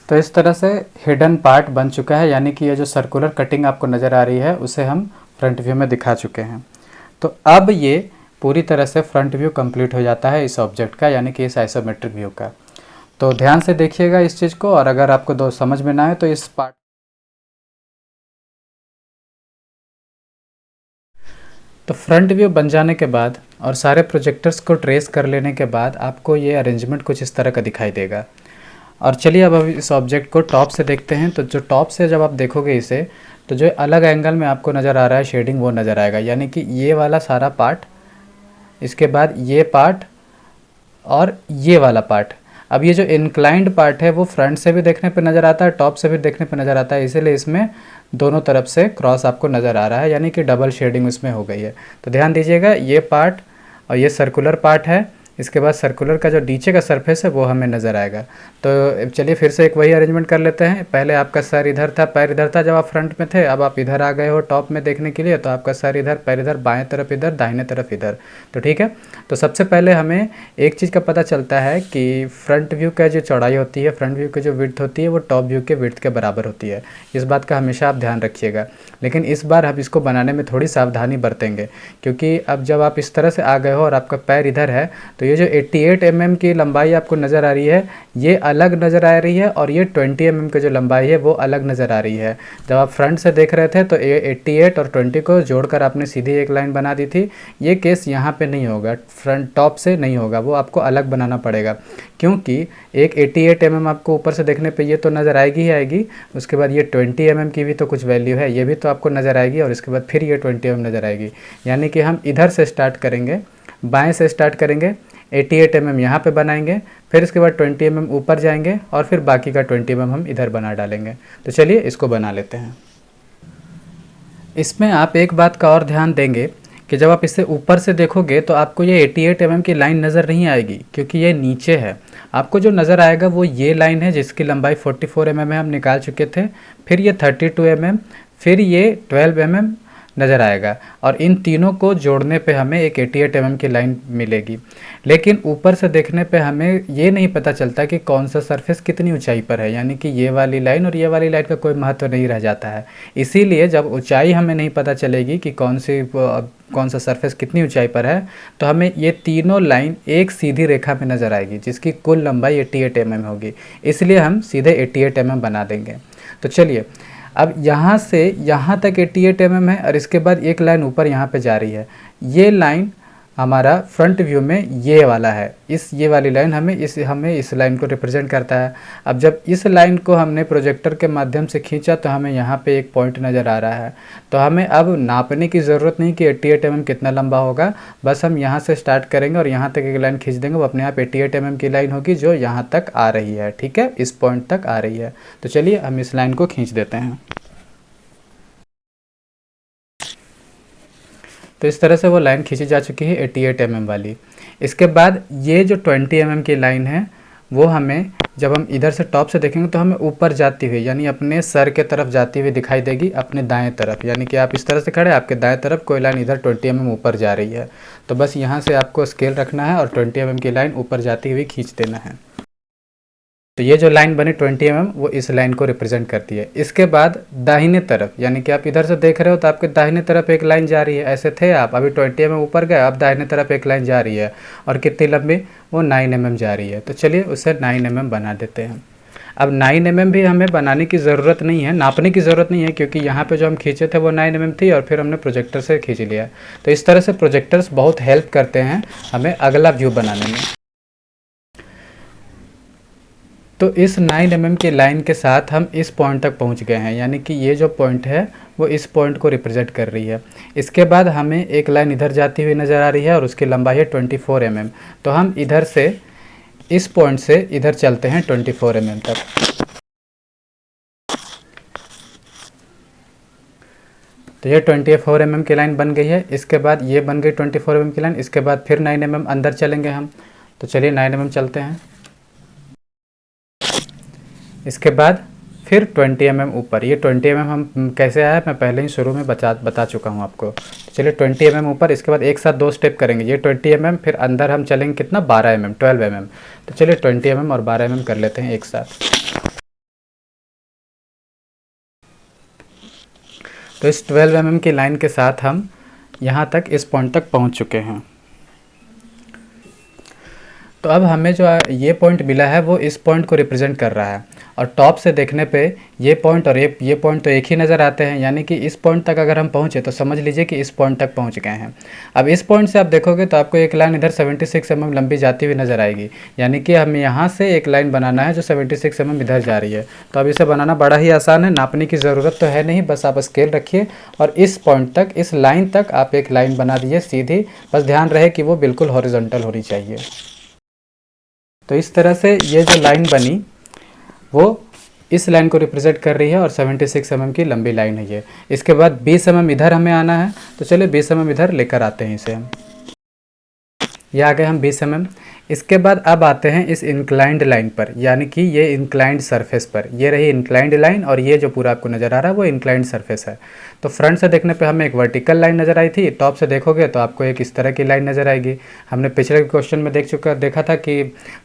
तो इस तरह से हिडन पार्ट बन चुका है, यानी कि ये जो सर्कुलर कटिंग आपको नज़र आ रही है उसे हम फ्रंट व्यू में दिखा चुके हैं। तो अब ये पूरी तरह से फ्रंट व्यू कंप्लीट हो जाता है इस ऑब्जेक्ट का, यानी कि इस आइसोमेट्रिक व्यू का। तो ध्यान से देखिएगा इस चीज़ को, और अगर आपको दो समझ में ना आए तो इस पार्ट तो फ्रंट व्यू बन जाने के बाद और सारे प्रोजेक्टर्स को ट्रेस कर लेने के बाद आपको ये अरेंजमेंट कुछ इस तरह का दिखाई देगा। और चलिए अब इस ऑब्जेक्ट को टॉप से देखते हैं। तो जो टॉप से जब आप देखोगे इसे, तो जो अलग एंगल में आपको नज़र आ रहा है शेडिंग, वो नज़र आएगा, यानी कि ये वाला सारा पार्ट, इसके बाद ये पार्ट और ये वाला पार्ट। अब ये जो इंक्लाइंड पार्ट है वो फ्रंट से भी देखने पे नज़र आता है, टॉप से भी देखने पे नज़र आता है, इसीलिए इसमें दोनों तरफ से क्रॉस आपको नज़र आ रहा है, यानी कि डबल शेडिंग उसमें हो गई है। तो ध्यान दीजिएगा, ये पार्ट और ये सर्कुलर पार्ट है, इसके बाद सर्कुलर का जो नीचे का सरफेस है वो हमें नज़र आएगा। तो चलिए फिर से एक वही अरेंजमेंट कर लेते हैं। पहले आपका सर इधर था, पैर इधर था जब आप फ्रंट में थे, अब आप इधर आ गए हो टॉप में देखने के लिए, तो आपका सर इधर, पैर इधर, बाएं तरफ इधर, दाहिने तरफ इधर। तो ठीक है, तो सबसे पहले हमें एक चीज़ का पता चलता है कि फ्रंट व्यू का जो चौड़ाई होती है, फ्रंट व्यू की जो विड्थ होती है, वो टॉप व्यू के विड्थ के बराबर होती है। इस बात का हमेशा आप ध्यान रखिएगा। लेकिन इस बार हम इसको बनाने में थोड़ी सावधानी बरतेंगे, क्योंकि अब जब आप इस तरह से आ गए हो और आपका पैर इधर है, तो ये जो 88 mm की लंबाई आपको नज़र आ रही है, ये अलग नज़र आ रही है, और ये 20 mm की जो लंबाई है वो अलग नज़र आ रही है। जब आप फ्रंट से देख रहे थे तो ये 88 और 20 को जोड़कर आपने सीधी एक लाइन बना दी थी। ये केस यहाँ पे नहीं होगा, फ्रंट टॉप से नहीं होगा, वो आपको अलग बनाना पड़ेगा, क्योंकि एक 88 mm आपको ऊपर से देखने पे ये तो नज़र आएगी ही आएगी, उसके बाद ये 20 mm की भी तो कुछ वैल्यू है, ये भी तो आपको नज़र आएगी, और इसके बाद फिर ये 20 mm नज़र आएगी। यानी कि हम इधर से स्टार्ट करेंगे, बाएं से स्टार्ट करेंगे, 88 mm यहाँ पे बनाएंगे, फिर इसके बाद 20 mm ऊपर जाएंगे, और फिर बाकी का 20 mm हम इधर बना डालेंगे। तो चलिए इसको बना लेते हैं। इसमें आप एक बात का और ध्यान देंगे कि जब आप इसे ऊपर से देखोगे तो आपको ये 88 mm की लाइन नज़र नहीं आएगी, क्योंकि ये नीचे है। आपको जो नज़र आएगा वो ये लाइन है जिसकी लंबाई 44 mm है, हम निकाल चुके थे, फिर ये 32 mm, फिर ये 12 mm नज़र आएगा, और इन तीनों को जोड़ने पे हमें एक 88 mm की लाइन मिलेगी। लेकिन ऊपर से देखने पे हमें ये नहीं पता चलता कि कौन सा सरफेस कितनी ऊंचाई पर है, यानी कि ये वाली लाइन और ये वाली लाइन का कोई महत्व नहीं रह जाता है। इसीलिए जब ऊंचाई हमें नहीं पता चलेगी कि कौन सा सरफेस कितनी ऊंचाई पर है, तो हमें ये तीनों लाइन एक सीधी रेखा में नज़र आएगी जिसकी कुल लंबाई 88 mm होगी, इसलिए हम सीधे 88 mm बना देंगे। तो चलिए, अब यहाँ से यहाँ तक 88 mm है, और इसके बाद एक लाइन ऊपर यहाँ पे जा रही है। ये लाइन हमारा फ्रंट व्यू में ये वाला है, ये वाली लाइन हमें इस लाइन को रिप्रेजेंट करता है। अब जब इस लाइन को हमने प्रोजेक्टर के माध्यम से खींचा तो हमें यहाँ पे एक पॉइंट नज़र आ रहा है। तो हमें अब नापने की ज़रूरत नहीं कि 88 mm कितना लंबा होगा, बस हम यहाँ से स्टार्ट करेंगे और यहाँ तक एक लाइन खींच देंगे, वो अपने आप 88 mm की लाइन होगी जो यहाँ तक आ रही है। ठीक है, इस पॉइंट तक आ रही है। तो चलिए हम इस लाइन को खींच देते हैं। तो इस तरह से वो लाइन खींची जा चुकी है 88 mm वाली। इसके बाद ये जो 20 mm की लाइन है वो हमें, जब हम इधर से टॉप से देखेंगे तो हमें ऊपर जाती हुई, यानी अपने सर के तरफ जाती हुई दिखाई देगी, अपने दाएं तरफ। यानी कि आप इस तरह से खड़े, आपके दाएं तरफ कोई लाइन इधर 20 mm ऊपर जा रही है, तो बस यहाँ से आपको स्केल रखना है और 20 mm की लाइन ऊपर जाती हुई खींच देना है। तो ये जो लाइन बनी 20 mm वो इस लाइन को रिप्रेजेंट करती है। इसके बाद दाहिने तरफ, यानी कि आप इधर से देख रहे हो तो आपके दाहिने तरफ एक लाइन जा रही है, ऐसे थे आप, अभी 20 mm ऊपर गए, अब दाहिने तरफ एक लाइन जा रही है, और कितनी लंबी, वो 9 mm जा रही है। तो चलिए उसे 9 mm बना देते हैं। अब 9 mm भी हमें बनाने की ज़रूरत नहीं है, नापने की ज़रूरत नहीं है, क्योंकि यहाँ पे जो हम खींचे थे वो 9 mm थी, और फिर हमने प्रोजेक्टर से खींच लिया। तो इस तरह से प्रोजेक्टर्स बहुत हेल्प करते हैं हमें अगला व्यू बनाने में। तो इस 9 mm की लाइन के साथ हम इस पॉइंट तक पहुंच गए हैं, यानी कि ये जो पॉइंट है वो इस पॉइंट को रिप्रेजेंट कर रही है। इसके बाद हमें एक लाइन इधर जाती हुई नज़र आ रही है और उसकी लंबाई है 24 mm। तो हम इधर से, इस पॉइंट से इधर चलते हैं 24 mm तक। तो ये 24 mm की लाइन बन गई है। इसके बाद ये बन गई 24 mm की लाइन। इसके बाद फिर 9 mm अंदर चलेंगे हम। तो चलिए 9 mm चलते हैं। इसके बाद फिर 20 mm ऊपर। ये 20 mm हम कैसे आया मैं पहले ही शुरू में बता चुका हूँ आपको। तो चलिए 20 mm ऊपर, इसके बाद एक साथ दो स्टेप करेंगे। ये 20 mm, फिर अंदर हम चलेंगे कितना, 12 mm, 12 mm। तो चलिए 20 mm और 12 mm कर लेते हैं एक साथ। तो इस 12 mm की लाइन के साथ हम यहाँ तक इस पॉइंट तक पहुँच चुके हैं। तो अब हमें जो ये पॉइंट मिला है वो इस पॉइंट को रिप्रेजेंट कर रहा है, और टॉप से देखने पे ये पॉइंट और ये पॉइंट तो एक ही नज़र आते हैं, यानी कि इस पॉइंट तक अगर हम पहुँचे तो समझ लीजिए कि इस पॉइंट तक पहुँच गए हैं। अब इस पॉइंट से आप देखोगे तो आपको एक लाइन इधर 76 mm लंबी जाती हुई नज़र आएगी, यानी कि हमें यहाँ से एक लाइन बनाना है जो 76 mm इधर जा रही है। तो अब इसे बनाना बड़ा ही आसान है, नापने की ज़रूरत तो है नहीं, बस आप स्केल रखिए और इस पॉइंट तक, इस लाइन तक आप एक लाइन बना दीजिए सीधी। बस ध्यान रहे कि वो बिल्कुल हॉरिजॉन्टल होनी चाहिए। तो इस तरह से ये जो लाइन बनी वो इस लाइन को रिप्रेजेंट कर रही है और 76 mm की लंबी लाइन है ये। इसके बाद 20 mm इधर हमें आना है, तो चलिए 20 mm इधर लेकर आते हैं इसे हम। ये आ गए हम 20 mm। इसके बाद अब आते हैं इस इंक्लाइंड लाइन पर, यानी कि ये इंक्लाइंड सरफेस पर। ये रही इंक्लाइंड लाइन और ये जो पूरा आपको नज़र आ रहा है वो इंक्लाइंड सरफेस है। तो फ्रंट से देखने पे हमें एक वर्टिकल लाइन नज़र आई थी, टॉप से देखोगे तो आपको एक इस तरह की लाइन नज़र आएगी। हमने पिछले क्वेश्चन में देखा था कि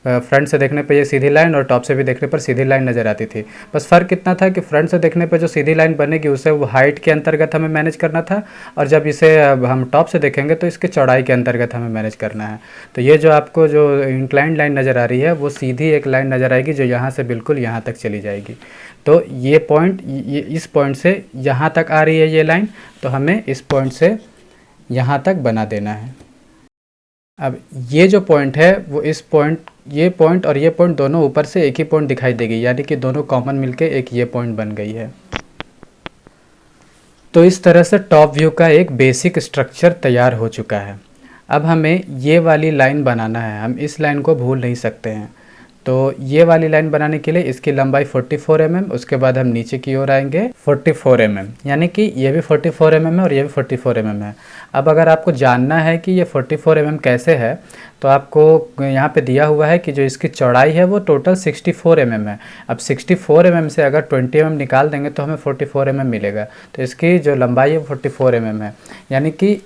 फ्रंट से देखने पर ये सीधी लाइन और टॉप से भी देखने पर सीधी लाइन नज़र आती थी। बस फ़र्क इतना था कि फ्रंट से देखने पर जो सीधी लाइन बनेगी उसे वो हाइट के अंतर्गत हमें मैनेज करना था, और जब इसे हम टॉप से देखेंगे तो इसके चौड़ाई के अंतर्गत हमें मैनेज करना है। तो ये जो आपको जो इंक्लाइंड लाइन नज़र आ रही है वो सीधी एक लाइन नज़र आएगी जो यहाँ से बिल्कुल यहाँ तक चली जाएगी। तो ये पॉइंट, ये इस पॉइंट से यहाँ तक आ रही है ये लाइन, तो हमें इस पॉइंट से यहाँ तक बना देना है। अब ये जो पॉइंट है वो इस पॉइंट, ये पॉइंट और ये पॉइंट दोनों ऊपर से एक ही पॉइंट दिखाई देगी, यानी कि दोनों कॉमन मिलके एक ये पॉइंट बन गई है। तो इस तरह से टॉप व्यू का एक बेसिक स्ट्रक्चर तैयार हो चुका है। अब हमें ये वाली लाइन बनाना है, हम इस लाइन को भूल नहीं सकते हैं। तो ये वाली लाइन बनाने के लिए इसकी लंबाई 44 mm, उसके बाद हम नीचे की ओर आएंगे 44 mm, यानी कि ये भी 44 mm है और ये भी 44 mm है। अब अगर आपको जानना है कि ये 44 mm कैसे है, तो आपको यहाँ पे दिया हुआ है कि जो इसकी चौड़ाई है वो टोटल 64 mm है। अब 64 mm से अगर 20 mm निकाल देंगे तो हमें 44 mm मिलेगा। तो इसकी जो लंबाई है वो 44 mm है, यानी कि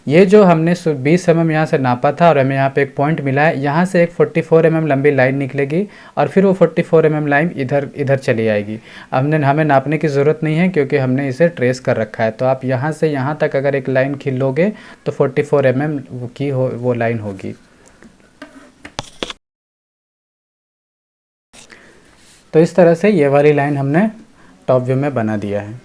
ये जो हमने 20 mm यहाँ से नापा था और हमें यहाँ पे एक पॉइंट मिला है, यहाँ से एक 44 mm लंबी लाइन निकलेगी और फिर वो 44 mm लाइन इधर चली आएगी। हमें नापने की ज़रूरत नहीं है क्योंकि हमने इसे ट्रेस कर रखा है। तो आप यहाँ से यहाँ तक अगर एक लाइन खींचोगे तो 44 mm की वो लाइन होगी। तो इस तरह से ये वाली लाइन हमने टॉप व्यू में बना दिया है।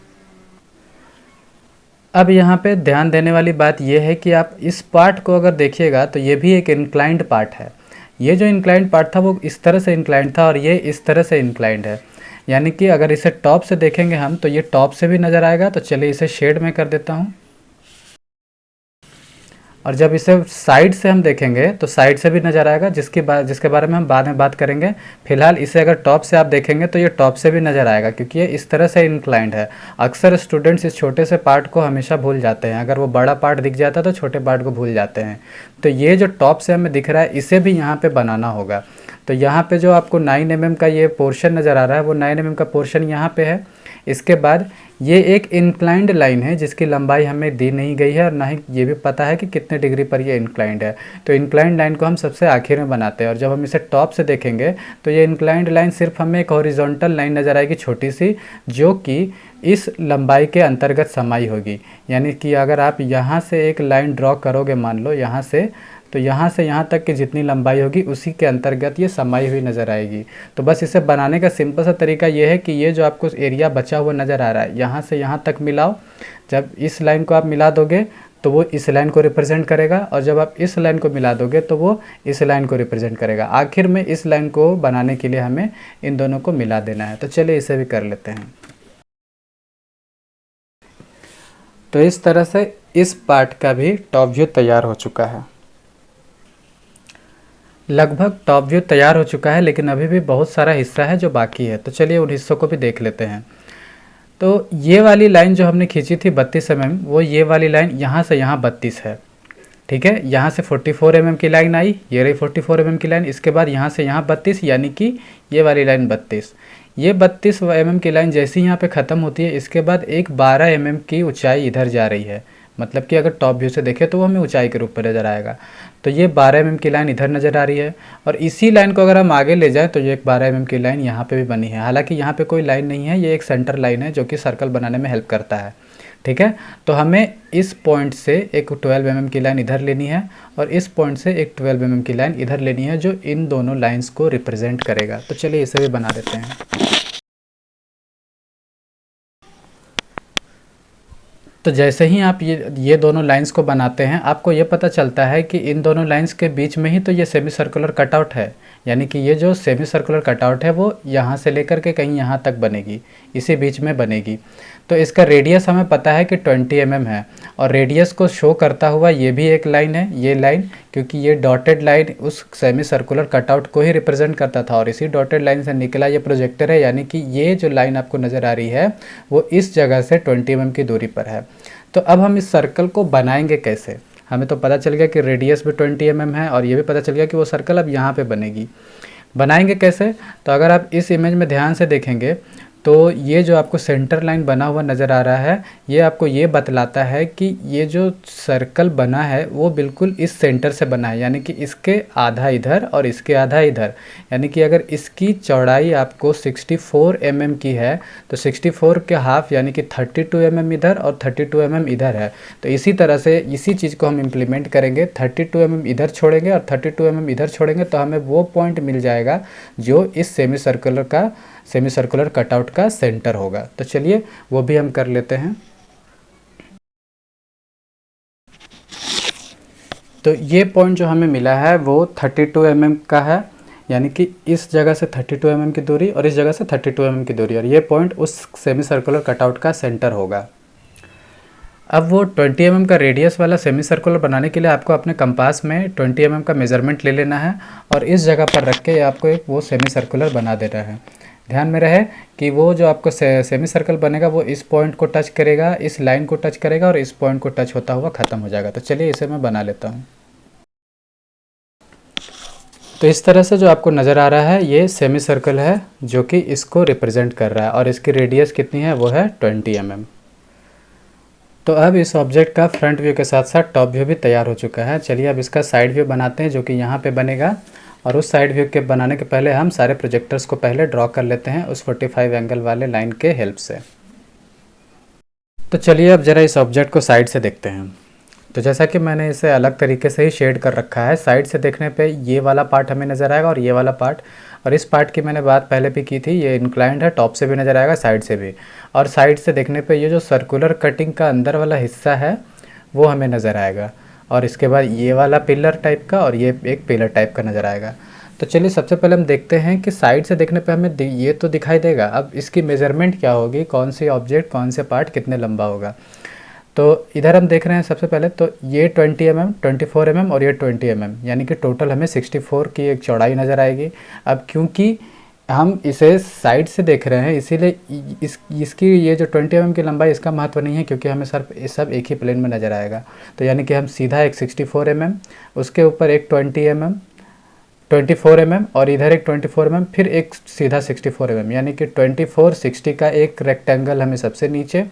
अब यहाँ पे ध्यान देने वाली बात यह है कि आप इस पार्ट को अगर देखिएगा तो ये भी एक इंक्लाइंड पार्ट है। ये जो इंक्लाइंड पार्ट था वो इस तरह से इंक्लाइंड था और ये इस तरह से इंक्लाइंड है, यानी कि अगर इसे टॉप से देखेंगे हम तो ये टॉप से भी नज़र आएगा। तो चलिए इसे शेड में कर देता हूँ, और जब इसे साइड से हम देखेंगे तो साइड से भी नज़र आएगा, जिसके बारे में हम बाद में बात करेंगे। फिलहाल इसे अगर टॉप से आप देखेंगे तो ये टॉप से भी नज़र आएगा क्योंकि ये इस तरह से इंक्लाइंड है। अक्सर स्टूडेंट्स इस छोटे से पार्ट को हमेशा भूल जाते हैं, अगर वो बड़ा पार्ट दिख जाता है तो छोटे पार्ट को भूल जाते हैं। तो ये जो टॉप से हमें दिख रहा है इसे भी यहाँ पर बनाना होगा। तो यहाँ पर जो आपको 9 mm का ये पोर्शन नज़र आ रहा है वो 9 mm का पोर्शन यहाँ पर है। इसके बाद ये एक इंक्लाइंड लाइन है जिसकी लंबाई हमें दी नहीं गई है और ना ही ये भी पता है कि कितने डिग्री पर ये इंक्लाइंड है। तो इंक्लाइंड लाइन को हम सबसे आखिर में बनाते हैं और जब हम इसे टॉप से देखेंगे तो ये इंक्लाइंड लाइन सिर्फ हमें एक हॉरिजॉन्टल लाइन नज़र आएगी छोटी सी, जो कि इस लंबाई के अंतर्गत समाई होगी। यानी कि अगर आप यहाँ से एक लाइन ड्रॉ करोगे, मान लो यहाँ से, तो यहाँ से यहाँ तक की जितनी लंबाई होगी उसी के अंतर्गत ये समाई हुई नज़र आएगी। तो बस इसे बनाने का सिंपल सा तरीका ये है कि ये जो आपको एरिया बचा हुआ नज़र आ रहा है यहाँ से यहाँ तक मिलाओ। जब इस लाइन को आप मिला दोगे तो वो इस लाइन को रिप्रेजेंट करेगा, और जब आप इस लाइन को मिला दोगे तो वो इस लाइन को रिप्रेजेंट करेगा। आखिर में इस लाइन को बनाने के लिए हमें इन दोनों को मिला देना है। तो चलिए इसे भी कर लेते हैं। तो इस तरह से इस पार्ट का भी टॉप व्यू तैयार हो चुका है। लगभग टॉप व्यू तैयार हो चुका है, लेकिन अभी भी बहुत सारा हिस्सा है जो बाकी है। तो चलिए उन हिस्सों को भी देख लेते हैं। तो ये वाली लाइन जो हमने खींची थी 32 mm, वो ये वाली लाइन यहाँ से यहाँ 32 है, ठीक है। यहाँ से 44 mm की लाइन आई, ये रही 44 mm की लाइन। इसके बाद यहाँ से यहाँ 32, यानी कि ये वाली लाइन 32। ये 32 mm की लाइन जैसी यहाँ पे ख़त्म होती है, इसके बाद एक 12 mm की ऊंचाई इधर जा रही है। मतलब कि अगर टॉप व्यू से देखें तो वो हमें ऊंचाई के रूप में नज़र आएगा। तो ये 12 mm की लाइन इधर नज़र आ रही है, और इसी लाइन को अगर हम आगे ले जाएं तो ये एक 12 mm की लाइन यहाँ पे भी बनी है। हालांकि यहाँ पे कोई लाइन नहीं है, ये एक सेंटर लाइन है जो कि सर्कल बनाने में हेल्प करता है, ठीक है। तो हमें इस पॉइंट से एक 12 mm की लाइन इधर लेनी है और इस पॉइंट से एक 12 mm की लाइन इधर लेनी है जो इन दोनों लाइंस को रिप्रेजेंट करेगा। तो चलिए इसे भी बना देते हैं। तो जैसे ही आप ये दोनों लाइंस को बनाते हैं, आपको ये पता चलता है कि इन दोनों लाइंस के बीच में ही तो ये सेमी सर्कुलर कटआउट है, यानी कि ये जो सेमी सर्कुलर कटआउट है वो यहाँ से लेकर के कहीं यहाँ तक बनेगी, इसी बीच में बनेगी। तो इसका रेडियस हमें पता है कि 20 mm है और रेडियस को शो करता हुआ ये भी एक लाइन है, ये लाइन, क्योंकि ये डॉटेड लाइन उस सेमी सर्कुलर कटआउट को ही रिप्रेजेंट करता था और इसी डॉटेड लाइन से निकला ये प्रोजेक्टर है, यानी कि ये जो लाइन आपको नज़र आ रही है वो इस जगह से 20 mm की दूरी पर है। तो अब हम इस सर्कल को बनाएंगे कैसे? हमें तो पता चल गया कि रेडियस भी 20 mm है और ये भी पता चल गया कि वो सर्कल अब यहाँ पे बनेगी। बनाएंगे कैसे? तो अगर आप इस इमेज में ध्यान से देखेंगे तो ये जो आपको सेंटर लाइन बना हुआ नज़र आ रहा है, ये आपको ये बतलाता है कि ये जो सर्कल बना है वो बिल्कुल इस सेंटर से बना है, यानी कि इसके आधा इधर और इसके आधा इधर। यानी कि अगर इसकी चौड़ाई आपको 64 mm की है तो 64 के हाफ यानी कि 32 mm इधर और 32 mm इधर है। तो इसी तरह से इसी चीज़ को हम इम्प्लीमेंट करेंगे, 32 mm इधर छोड़ेंगे और 32 mm इधर छोड़ेंगे तो हमें वो पॉइंट मिल जाएगा जो इस सेमी सर्कुलर कटआउट का सेंटर होगा। तो चलिए वो भी हम कर लेते हैं। तो ये पॉइंट जो हमें मिला है वो 32 mm का है, यानी कि इस जगह से 32 mm की दूरी और इस जगह से 32 mm की दूरी, और ये पॉइंट उस सेमी सर्कुलर कटआउट का सेंटर होगा। अब वो 20 mm का रेडियस वाला सेमी सर्कुलर बनाने के लिए आपको अपने कंपास में 20 mm का मेज़रमेंट ले लेना है और इस जगह पर रख के आपको एक वो सेमी सर्कुलर बना देना है। ध्यान में रहे कि वो जो आपको सेमी सर्कल बनेगा वो इस पॉइंट को टच करेगा, इस लाइन को टच करेगा और इस पॉइंट को टच होता हुआ ख़त्म हो जाएगा। तो चलिए इसे मैं बना लेता हूँ। तो इस तरह से जो आपको नज़र आ रहा है ये सेमी सर्कल है जो कि इसको रिप्रेजेंट कर रहा है और इसकी रेडियस कितनी है, वो है 20 mm। तो अब इस ऑब्जेक्ट का फ्रंट व्यू के साथ साथ टॉप व्यू भी तैयार हो चुका है। चलिए अब इसका साइड व्यू बनाते हैं जो कि यहाँ पे बनेगा, और उस साइड व्यू के बनाने के पहले हम सारे प्रोजेक्टर्स को पहले ड्रॉ कर लेते हैं उस 45 एंगल वाले लाइन के हेल्प से। तो चलिए अब ज़रा इस ऑब्जेक्ट को साइड से देखते हैं। तो जैसा कि मैंने इसे अलग तरीके से ही शेड कर रखा है, साइड से देखने पे ये वाला पार्ट हमें नज़र आएगा और ये वाला पार्ट, और इस पार्ट की मैंने बात पहले भी की थी, ये इंक्लाइंड है, टॉप से भी नज़र आएगा साइड से भी, और साइड से देखने पे ये जो सर्कुलर कटिंग का अंदर वाला हिस्सा है वो हमें नज़र आएगा, और इसके बाद ये वाला पिलर टाइप का और ये एक पिलर टाइप का नज़र आएगा। तो चलिए सबसे पहले हम देखते हैं कि साइड से देखने पे हमें ये तो दिखाई देगा, अब इसकी मेज़रमेंट क्या होगी, कौन सी ऑब्जेक्ट कौन से पार्ट कितने लंबा होगा। तो इधर हम देख रहे हैं सबसे पहले तो ये 20 mm, 24 mm और ये 20 mm, यानी कि टोटल हमें 64 की एक चौड़ाई नज़र आएगी। अब क्योंकि हम इसे साइड से देख रहे हैं इसीलिए इसकी ये जो 20 mm की लंबाई इसका महत्व नहीं है, क्योंकि हमें सिर्फ ये सब एक ही प्लेन में नज़र आएगा। तो यानी कि हम सीधा एक 64 mm, उसके ऊपर एक 20 mm, 24 mm और इधर एक 24 mm, फिर एक सीधा 64 mm, यानी कि 24 60 का एक रेक्टेंगल हमें सबसे नीचे।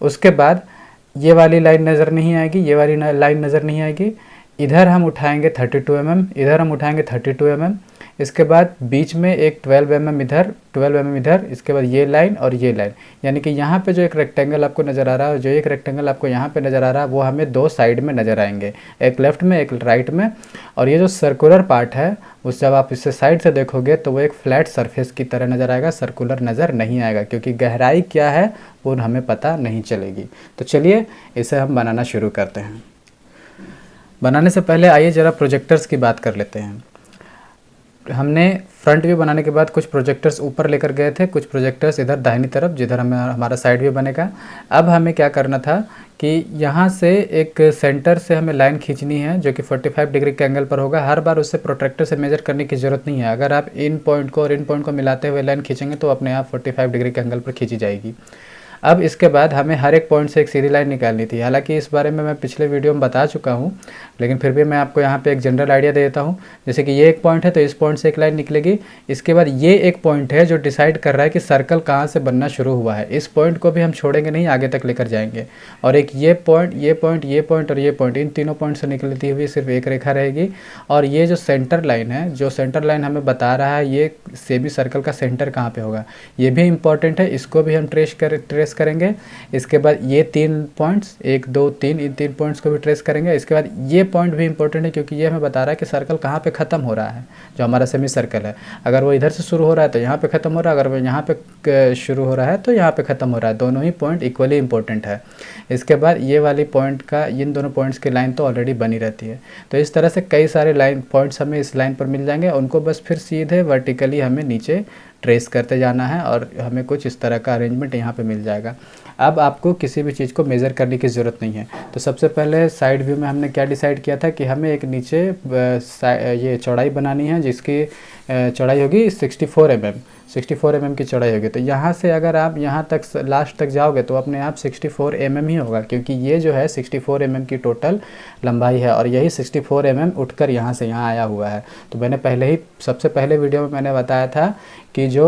उसके बाद ये वाली लाइन नज़र नहीं आएगी, ये वाली लाइन नज़र नहीं आएगी। इधर हम उठाएंगे 32 mm, इधर हम उठाएंगे 32 mm, इसके बाद बीच में एक 12 mm इधर, 12 mm इधर, इसके बाद ये लाइन और ये लाइन, यानी कि यहाँ पे जो एक रेक्टेंगल आपको नज़र आ रहा है, जो एक रेक्टेंगल आपको यहाँ पे नज़र आ रहा है वो हमें दो साइड में नज़र आएंगे, एक लेफ़्ट में एक राइट में। और ये जो सर्कुलर पार्ट है उस जब आप इससे साइड से देखोगे तो वो एक फ्लैट सरफेस की तरह नज़र आएगा, सर्कुलर नज़र नहीं आएगा, क्योंकि गहराई क्या है वो हमें पता नहीं चलेगी। तो चलिए इसे हम बनाना शुरू करते हैं। बनाने से पहले आइए ज़रा प्रोजेक्टर्स की बात कर लेते हैं। हमने फ्रंट व्यू बनाने के बाद कुछ प्रोजेक्टर्स ऊपर लेकर गए थे, कुछ प्रोजेक्टर्स इधर दाहिनी तरफ जिधर हमारा साइड व्यू बनेगा। अब हमें क्या करना था कि यहाँ से एक सेंटर से हमें लाइन खींचनी है जो कि 45 डिग्री के एंगल पर होगा। हर बार उससे प्रोट्रैक्टर से मेजर करने की ज़रूरत नहीं है, अगर आप इन पॉइंट को और इन पॉइंट को मिलाते हुए लाइन खींचेंगे तो अपने आप 45 डिग्री के एंगल पर खींची जाएगी। अब इसके बाद हमें हर एक पॉइंट से एक सीधी लाइन निकालनी थी। हालांकि इस बारे में मैं पिछले वीडियो में बता चुका हूं, लेकिन फिर भी मैं आपको यहाँ पे एक जनरल आइडिया दे देता हूं। जैसे कि ये एक पॉइंट है तो इस पॉइंट से एक लाइन निकलेगी। इसके बाद ये एक पॉइंट है जो डिसाइड कर रहा है कि सर्कल कहाँ से बनना शुरू हुआ है। इस पॉइंट को भी हम छोड़ेंगे नहीं, आगे तक लेकर जाएंगे। और एक ये पॉइंट, ये पॉइंट, ये पॉइंट और ये पॉइंट, इन तीनों पॉइंट से निकलती हुई सिर्फ एक रेखा रहेगी। और ये जो सेंटर लाइन है, जो सेंटर लाइन हमें बता रहा है ये सेमी सर्कल का सेंटर कहाँ पे होगा, ये भी इंपॉर्टेंट है, इसको भी हम ट्रेस ट्रेस करेंगे। इसके बाद ये 3 पॉइंट्स 1 2 3 इन 3 पॉइंट्स को भी ट्रेस करेंगे। इसके बाद ये पॉइंट भी इंपॉर्टेंट है क्योंकि ये हमें बता रहा है कि सर्कल कहाँ पे ख़त्म हो रहा है, जो हमारा सेमी सर्कल है। अगर वो इधर से शुरू हो रहा है तो यहाँ पे ख़त्म हो रहा है, अगर वो यहाँ पे शुरू हो रहा है तो यहाँ पे ख़त्म हो रहा है। दोनों ही पॉइंट इक्वली इंपॉर्टेंट है। इसके बाद ये वाली पॉइंट का इन दोनों पॉइंट्स की लाइन तो ऑलरेडी बनी रहती है। तो इस तरह से कई सारे लाइन पॉइंट्स हमें इस लाइन पर मिल जाएंगे, उनको बस फिर सीधे वर्टिकली हमें नीचे ट्रेस करते जाना है और हमें कुछ इस तरह का अरेंजमेंट यहाँ पे मिल जाएगा। अब आपको किसी भी चीज़ को मेज़र करने की ज़रूरत नहीं है। तो सबसे पहले साइड व्यू में हमने क्या डिसाइड किया था कि हमें एक नीचे ये चौड़ाई बनानी है जिसकी चौड़ाई होगी 64 mm, 64 mm की चौड़ाई होगी। तो यहाँ से अगर आप यहाँ तक लास्ट तक जाओगे तो अपने आप 64 mm ही होगा, क्योंकि ये जो है 64 mm की टोटल लंबाई है और यही 64 mm उठकर यहाँ से यहाँ आया हुआ है। तो मैंने पहले ही सबसे पहले वीडियो में मैंने बताया था कि जो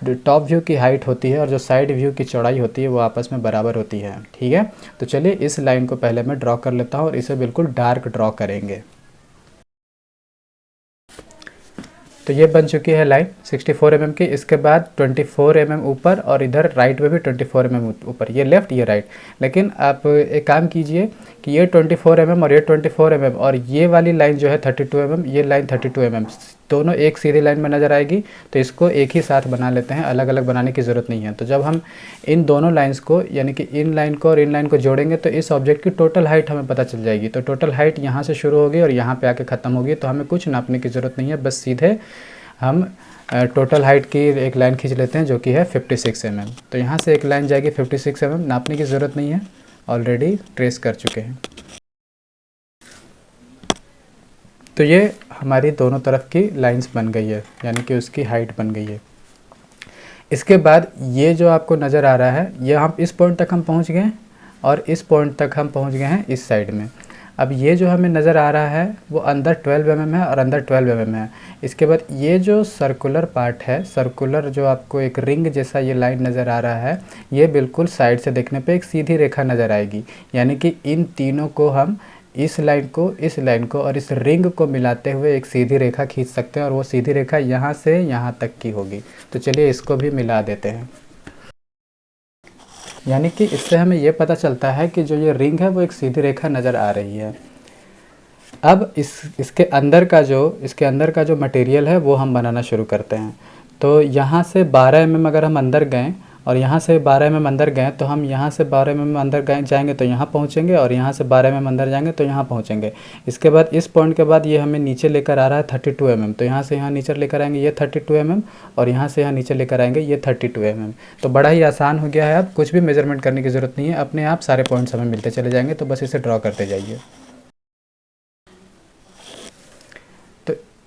टॉप व्यू की हाइट होती है और जो साइड व्यू की चौड़ाई होती है वो आपस में बराबर होती है। ठीक है, तो चलिए इस लाइन को पहले मैं ड्रॉ कर लेता हूँ और इसे बिल्कुल डार्क ड्रॉ करेंगे। तो ये बन चुकी है लाइन 64 mm की। इसके बाद 24 mm ऊपर और इधर राइट में भी 24 mm ऊपर, ये लेफ़्ट ये राइट। लेकिन आप एक काम कीजिए कि ये 24 mm और ये 24 mm और ये वाली लाइन जो है 32 mm, ये लाइन 32 mm दोनों एक सीधी लाइन में नज़र आएगी। तो इसको एक ही साथ बना लेते हैं, अलग अलग बनाने की ज़रूरत नहीं है। तो जब हम इन दोनों लाइंस को यानी कि इन लाइन को और इन लाइन को जोड़ेंगे तो इस ऑब्जेक्ट की टोटल हाइट हमें पता चल जाएगी। तो टोटल हाइट यहाँ से शुरू होगी और यहाँ पे आके ख़त्म होगी। तो हमें कुछ नापने की ज़रूरत नहीं है, बस सीधे हम टोटल हाइट की एक लाइन खींच लेते हैं जो कि है 56 mm। तो यहाँ से एक लाइन जाएगी 56 mm, नापने की ज़रूरत नहीं है, ऑलरेडी ट्रेस कर चुके हैं। तो ये हमारी दोनों तरफ की लाइंस बन गई है, यानी कि उसकी हाइट बन गई है। इसके बाद ये जो आपको नज़र आ रहा है, ये हम इस पॉइंट तक हम पहुँच गए और इस पॉइंट तक हम पहुँच गए हैं इस साइड में। अब ये जो हमें नज़र आ रहा है वो अंदर 12 mm है और अंदर 12 mm है। इसके बाद ये जो सर्कुलर पार्ट है, सर्कुलर जो आपको एक रिंग जैसा ये लाइन नज़र आ रहा है, ये बिल्कुल साइड से देखने पे एक सीधी रेखा नज़र आएगी। यानी कि इन तीनों को हम इस लाइन को और इस रिंग को मिलाते हुए एक सीधी रेखा खींच सकते हैं और वो सीधी रेखा यहाँ से यहाँ तक की होगी। तो चलिए इसको भी मिला देते हैं। यानी कि इससे हमें ये पता चलता है कि जो ये रिंग है वो एक सीधी रेखा नज़र आ रही है। अब इसके अंदर का जो मटेरियल है वो हम बनाना शुरू करते हैं। तो यहाँ से 12 mm अगर हम अंदर गए और यहाँ से 12 mm अंदर गए तो हम यहाँ से 12 mm अंदर जाएंगे तो यहाँ पहुँचेंगे और यहाँ से 12 mm अंदर जाएंगे तो यहाँ पहुँचेंगे। इसके बाद इस पॉइंट के बाद ये हमें नीचे लेकर आ रहा है 32 mm। तो यहाँ से यहाँ नीचे लेकर आएंगे ये 32 mm और यहाँ से यहाँ नीचे लेकर आएंगे ये 32 mm। तो बड़ा ही आसान हो गया है, अब कुछ भी मेजरमेंट करने की ज़रूरत नहीं है, अपने आप सारे पॉइंट्स हमें मिलते चले जाएंगे। तो बस इसे ड्रॉ करते जाइए।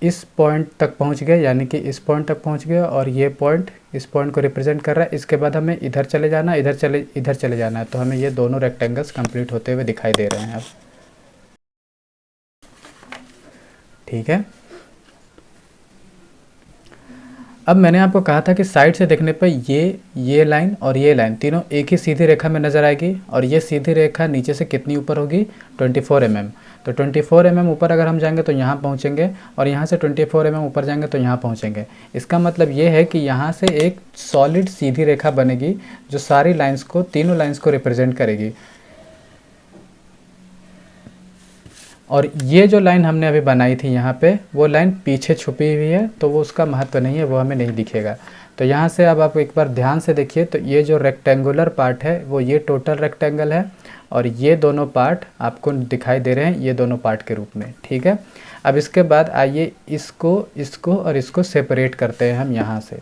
इस पॉइंट तक पहुंच गए, यानी कि इस पॉइंट तक पहुंच गए और ये पॉइंट इस पॉइंट को रिप्रेजेंट कर रहा है। इसके बाद हमें इधर चले जाना, इधर चले जाना है। तो हमें ये दोनों रेक्टेंगल्स कंप्लीट होते हुए दिखाई दे रहे हैं अब। ठीक है, अब मैंने आपको कहा था कि साइड से देखने पर ये लाइन और ये लाइन तीनों एक ही सीधी रेखा में नज़र आएगी और ये सीधी रेखा नीचे से कितनी ऊपर होगी 24 mm। तो 24 mm ऊपर अगर हम जाएंगे तो यहाँ पहुँचेंगे और यहाँ से 24 mm ऊपर जाएंगे तो यहाँ पहुँचेंगे। इसका मतलब ये है कि यहाँ से एक सॉलिड सीधी रेखा बनेगी जो सारी लाइन्स को, तीनों लाइन्स को रिप्रेजेंट करेगी। और ये जो लाइन हमने अभी बनाई थी यहाँ पे, वो लाइन पीछे छुपी हुई है तो वो उसका महत्व नहीं है, वो हमें नहीं दिखेगा। तो यहाँ से अब आप एक बार ध्यान से देखिए तो ये जो रेक्टेंगुलर पार्ट है वो ये टोटल रेक्टेंगल है और ये दोनों पार्ट आपको दिखाई दे रहे हैं ये दोनों पार्ट के रूप में। ठीक है, अब इसके बाद आइए इसको और इसको सेपरेट करते हैं हम यहाँ से।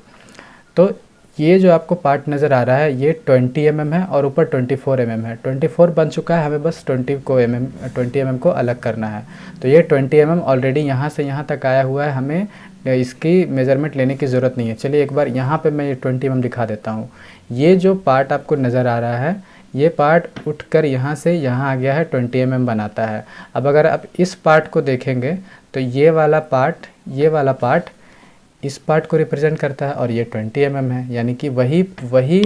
तो ये जो आपको पार्ट नज़र आ रहा है ये 20 mm है और ऊपर 24 mm है। 24 बन चुका है, हमें बस 20 mm को अलग करना है। तो ये 20 mm ऑलरेडी यहाँ से यहाँ तक आया हुआ है, हमें इसकी मेज़रमेंट लेने की ज़रूरत नहीं है। चलिए एक बार यहाँ पे मैं ये 20 mm दिखा देता हूँ। ये जो पार्ट आपको नज़र आ रहा है ये पार्ट उठकर यहाँ से यहाँ आ गया है, 20 mm बनाता है। अब अगर आप इस पार्ट को देखेंगे तो ये वाला पार्ट इस पार्ट को रिप्रेजेंट करता है और ये 20 mm है, यानी कि वही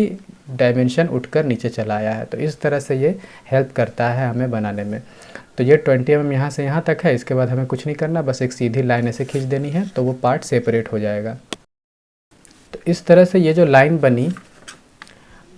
डायमेंशन उठकर नीचे चला आया है। तो इस तरह से ये हेल्प करता है हमें बनाने में। तो ये 20 mm यहाँ से यहाँ तक है। इसके बाद हमें कुछ नहीं करना, बस एक सीधी लाइन ऐसे खींच देनी है तो वो पार्ट सेपरेट हो जाएगा। तो इस तरह से ये जो लाइन बनी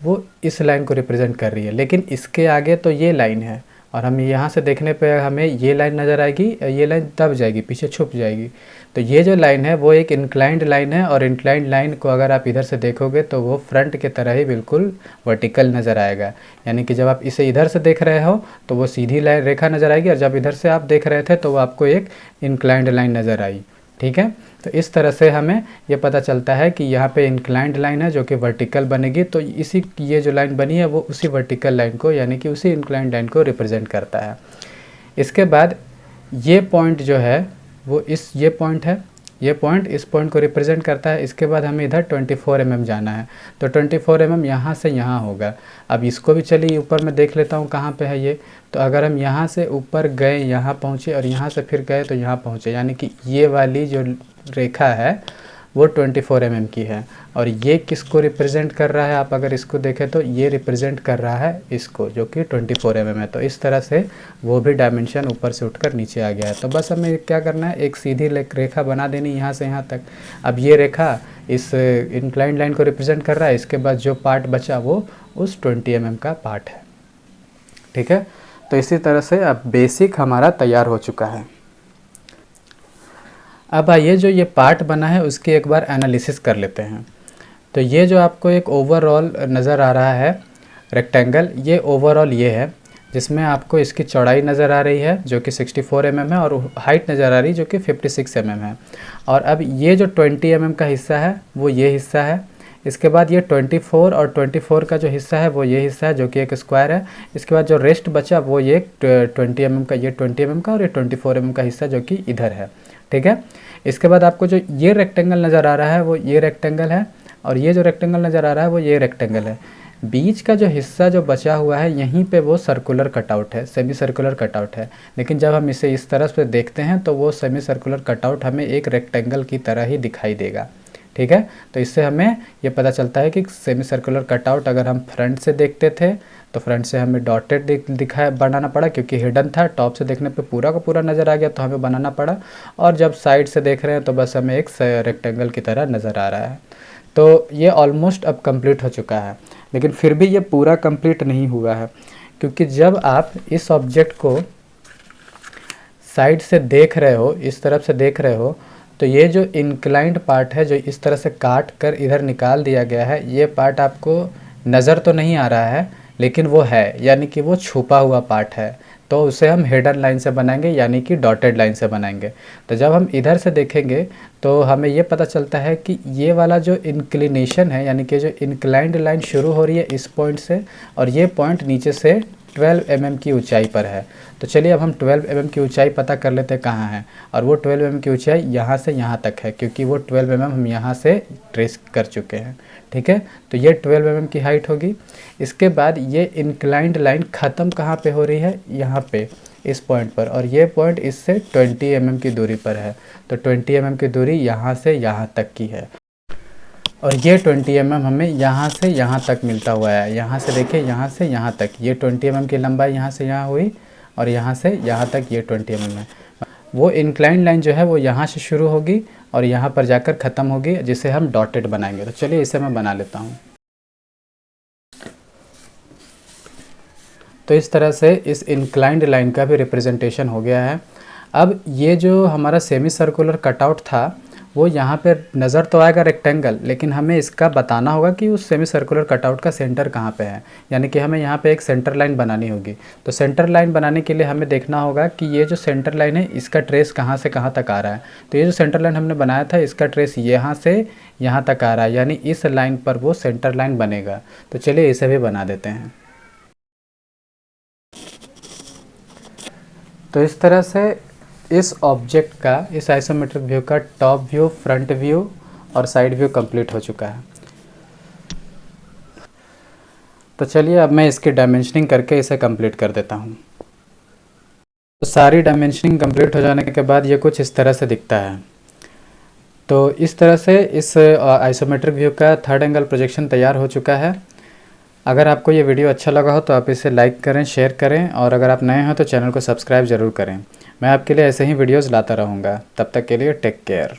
वो इस लाइन को रिप्रेजेंट कर रही है, लेकिन इसके आगे तो ये लाइन है और हम यहाँ से देखने पे हमें ये लाइन नज़र आएगी, ये लाइन दब जाएगी, पीछे छुप जाएगी। तो ये जो लाइन है वो एक इंक्लाइंड लाइन है और इंक्लाइंड लाइन को अगर आप इधर से देखोगे तो वो फ्रंट की तरह ही बिल्कुल वर्टिकल नज़र आएगा। यानी कि जब आप इसे इधर से देख रहे हो तो वो सीधी लाइन रेखा नज़र आएगी और जब इधर से आप देख रहे थे तो वो आपको एक इंक्लाइंड लाइन नज़र आई। ठीक है, तो इस तरह से हमें ये पता चलता है कि यहाँ पे इंक्लाइंड लाइन है जो कि वर्टिकल बनेगी, तो इसी ये जो लाइन बनी है वो उसी वर्टिकल लाइन को यानी कि उसी इंक्लाइंड लाइन को रिप्रेजेंट करता है। इसके बाद ये पॉइंट जो है वो ये पॉइंट है, ये पॉइंट इस पॉइंट को रिप्रेजेंट करता है। इसके बाद हमें इधर 24 mm जाना है, तो 24 mm यहाँ से यहाँ होगा। अब इसको भी चलिए ऊपर मैं देख लेता हूँ कहाँ पे है ये। तो अगर हम यहाँ से ऊपर गए, यहाँ पहुँचे और यहाँ से फिर गए तो यहाँ पहुँचे, यानी कि ये वाली जो रेखा है वो 24 mm की है। और ये किसको रिप्रेजेंट कर रहा है, आप अगर इसको देखें तो ये रिप्रेजेंट कर रहा है इसको, जो कि 24 mm है। तो इस तरह से वो भी डायमेंशन ऊपर से उठकर नीचे आ गया है। तो बस हमें क्या करना है, एक सीधी रेखा बना देनी यहाँ से यहाँ तक। अब ये रेखा इस इंक्लाइंड लाइन को रिप्रेजेंट कर रहा है, इसके बाद जो पार्ट बचा वो उस 20 mm का पार्ट है। ठीक है, तो इसी तरह से अब बेसिक हमारा तैयार हो चुका है। अब आइए जो ये पार्ट बना है उसकी एक बार एनालिसिस कर लेते हैं। तो ये जो आपको एक ओवरऑल नज़र आ रहा है रेक्टेंगल, ये ओवरऑल ये है जिसमें आपको इसकी चौड़ाई नज़र आ रही है जो कि 64 mm है और हाइट नज़र आ रही है जो कि 56 mm है। और अब ये जो 20 mm का हिस्सा है वो ये हिस्सा है। इसके बाद ये 24 और 24 का जो हिस्सा है वो ये हिस्सा है जो कि एक स्क्वायर है। इसके बाद जो रेस्ट बचा वो ये 20 mm का, ये 20 mm का और ये 24 mm का हिस्सा जो कि इधर है। ठीक है, इसके बाद आपको जो ये रेक्टेंगल नज़र आ रहा है वो ये रेक्टेंगल है और ये जो रेक्टेंगल नज़र आ रहा है वो ये रेक्टेंगल है। बीच का जो हिस्सा जो बचा हुआ है यहीं पे वो सर्कुलर कटआउट है, सेमी सर्कुलर कटआउट है। लेकिन जब हम इसे इस तरह से देखते हैं तो वो सेमी सर्कुलर कटआउट हमें एक रेक्टेंगल की तरह ही दिखाई देगा। ठीक है, तो इससे हमें ये पता चलता है कि सेमी सर्कुलर कटआउट अगर हम फ्रंट से देखते थे तो फ्रंट से हमें डॉटेड बनाना पड़ा क्योंकि हिडन था। टॉप से देखने पे पूरा का पूरा नज़र आ गया तो हमें बनाना पड़ा, और जब साइड से देख रहे हैं तो बस हमें एक रेक्टेंगल की तरह नज़र आ रहा है। तो ये ऑलमोस्ट अब कंप्लीट हो चुका है, लेकिन फिर भी ये पूरा कंप्लीट नहीं हुआ है क्योंकि जब आप इस ऑब्जेक्ट को साइड से देख रहे हो, इस तरफ से देख रहे हो, तो ये जो इंक्लाइंड पार्ट है जो इस तरह से काट कर इधर निकाल दिया गया है, ये पार्ट आपको नज़र तो नहीं आ रहा है लेकिन वो है, यानी कि वो छुपा हुआ पार्ट है। तो उसे हम हिडन लाइन से बनाएंगे यानी कि डॉटेड लाइन से बनाएंगे। तो जब हम इधर से देखेंगे तो हमें ये पता चलता है कि ये वाला जो इंक्लिनेशन है, यानी कि जो इंक्लाइंड लाइन शुरू हो रही है इस पॉइंट से और ये पॉइंट नीचे से 12 mm की ऊंचाई पर है। तो चलिए अब हम 12 mm की ऊंचाई पता कर लेते हैं कहाँ है, और वो 12 mm की ऊंचाई यहाँ से यहाँ तक है क्योंकि वो 12 mm हम यहाँ से ट्रेस कर चुके हैं। ठीक है, तो ये 12 mm की हाइट होगी। इसके बाद ये इंक्लाइंड लाइन ख़त्म कहाँ पे हो रही है, यहाँ पे इस पॉइंट पर, और ये पॉइंट इससे 20 mm की दूरी पर है। तो 20 mm की दूरी यहाँ से यहाँ तक की है और ये 20 mm हमें यहाँ से यहाँ तक मिलता हुआ है। यहाँ से देखिए, यहाँ से यहाँ तक ये 20 mm की लंबाई यहाँ से यहाँ हुई और यहाँ से यहाँ तक ये 20 mm है। वो इंक्लाइंड लाइन जो है वो यहाँ से शुरू होगी और यहाँ पर जाकर ख़त्म होगी, जिसे हम डॉटेड बनाएंगे। तो चलिए इसे मैं बना लेता हूँ। तो इस तरह से इस इंक्लाइंड लाइन का भी रिप्रेजेंटेशन हो गया है। अब ये जो हमारा सेमी सर्कुलर कटआउट था वो यहाँ पे नज़र तो आएगा रेक्टेंगल, लेकिन हमें इसका बताना होगा कि उस सेमी सर्कुलर कटआउट का सेंटर कहाँ पे है, यानी कि हमें यहाँ पे एक सेंटर लाइन बनानी होगी। तो सेंटर लाइन बनाने के लिए हमें देखना होगा कि ये जो सेंटर लाइन है इसका ट्रेस कहाँ से कहाँ तक आ रहा है। तो ये जो सेंटर लाइन हमने बनाया था इसका ट्रेस यहाँ से यहाँ तक आ रहा है, यानी इस लाइन पर वो सेंटर लाइन बनेगा। तो चलिए इसे भी बना देते हैं। तो इस तरह से इस ऑब्जेक्ट का, इस आइसोमेट्रिक व्यू का टॉप व्यू, फ्रंट व्यू और साइड व्यू कंप्लीट हो चुका है। तो चलिए अब मैं इसकी डायमेंशनिंग करके इसे कंप्लीट कर देता हूँ। तो सारी डायमेंशनिंग कंप्लीट हो जाने के बाद ये कुछ इस तरह से दिखता है। तो इस तरह से इस आइसोमेट्रिक व्यू का थर्ड एंगल प्रोजेक्शन तैयार हो चुका है। अगर आपको ये वीडियो अच्छा लगा हो तो आप इसे लाइक करें, शेयर करें, और अगर आप नए हो तो चैनल को सब्सक्राइब ज़रूर करें। मैं आपके लिए ऐसे ही वीडियोज़ लाता रहूँगा। तब तक के लिए टेक केयर।